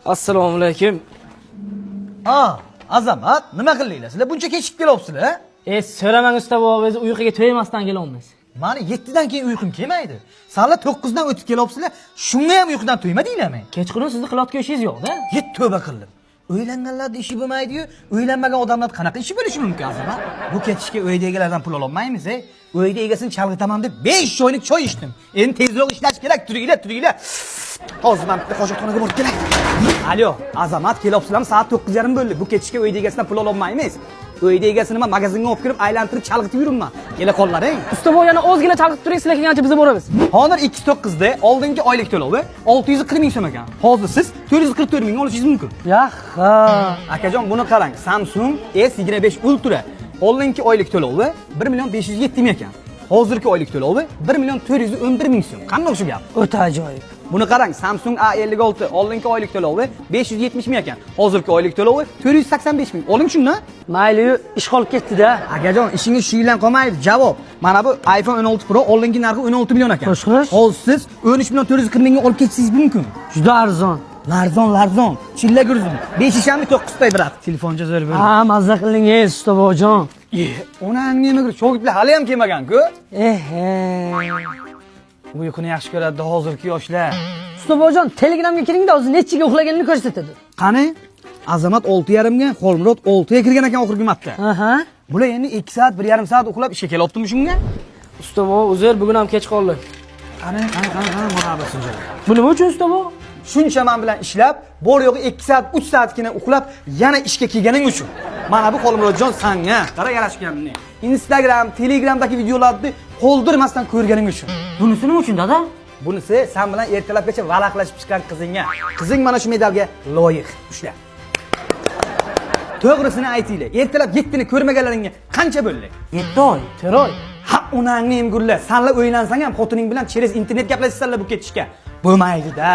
Assalomu alaykum. Azamat, nima qildinglar? Sizlar buncha kechikib kelyapsizlar? So'ramang usta bobo, biz uyquga to'ymasdan kelyapmiz. Mani 7 dan keyin uyqum kelmaydi. Sizlar 9 dan o'tib kelyapsizlar. Shunga ham uyqudan to'ymadinglarmi? Kechqurun sizni qilayotgan ishingiz yo'q-da. Yet tövbe qildim. O'ylanganlarda ishi bo'lmaydi-yu, o'ylanmagan odamlar qanaqa ishi bo'lishi mumkin Azamat? Bu ketishga uydagilardan pul ololmaymiz, Uyda egasini chalg'itaman deb 5 oylik choy ichdim. Endi tezroq ishlash kerak, turinglar. Hozir men bitta hojatxonaga borib kelay. Alo, Azamat, kelyapsizlarmi? Soat 9:30 bo'ldi. Bu ketishga uyda egasidan pul ololmaymiz. Uyda egasini men magazinga olib kirib, aylantirib chalg'itib yuribman. Kela qollar-eng. Usta bobo yana ozgina chalg'itib turing, sizlar kelgancha biz boramiz. Hozir 2.9 da oldingi oylik to'lovi 640 ming so'm ekan. Hozir siz 444 ming olishingiz mumkin. Yaha. Akajon, buni qarang. Samsung S25 Ultra oldingi oylik to'lovi 1 million 507 ming ekan. Hozirgi oylik to'lovi 1 million 411 ming so'm. Qanday shu gap? O'ta ajoyib. Buni qarang, Samsung A56 oldingi oylik to'lovi 570 ming ekan. Hozirgi oylik to'lovi 485 ming. Oling shuni. Mayli, ish qolib ketdi-da. Akajon, ishingiz shu bilan qolmaydi. Javob. Mana bu iPhone 16 Pro oldingi narxi 16 million ekan. Xo'sh. Hozir siz 13 million 440 mingga olib ketishingiz mumkin. Juda arzon. Larzon. Chilla gurzum. 5 ishami 9 tay brat. Telefoncha zo'r bo'ldi. Ha, mazza qilingiz, usta bobojon. Onang nima qilib, shogirdlar hali ham kelmagan-ku? Uyquni yaxshi ko'radi hozirgi yoshlar. Usta bobojon, Telegramga kiring-da, o'zi nechiga uxlaganini ko'rsatadi. Qani? Azamat 6:30 ga, Xolmurod 6 ga kirgan ekan oxirgi marta. Aha. Bular endi 2 soat, 1,5 soat uxlab ishga kelyaptimi shunga? Usta bobo, uzr, bugun ham kech qoldi. Qani, muhabbatim jo'ra. Bu nima uchun usta bobo? Shuncha men bilan ishlab, bor yo'g'i 2 soat, 3 soatgina uxlab, yana ishga kelganing uchun. Mana bu Xolmurodjon sanga qara yarashganini. Instagram, Telegramdagi videolarni qoldirmasdan ko'rganing uchun. Bunisi nima uchun, dada? Bunisi sen bilan ertalabgacha valaqlashib chiqqan qizingga. Qizing mana shu medalga loyiq. Ushla. To'g'risini aytinglar. Ertalab 7 ni ko'rmaganlaringga qancha bo'ldi? 7 oy. 4 oy. Ha, onangni ham gullar. Senlar o'ylansang ham xotining bilan через internet gaplashsanlar bu ketishga. Bo'lmaydi-da.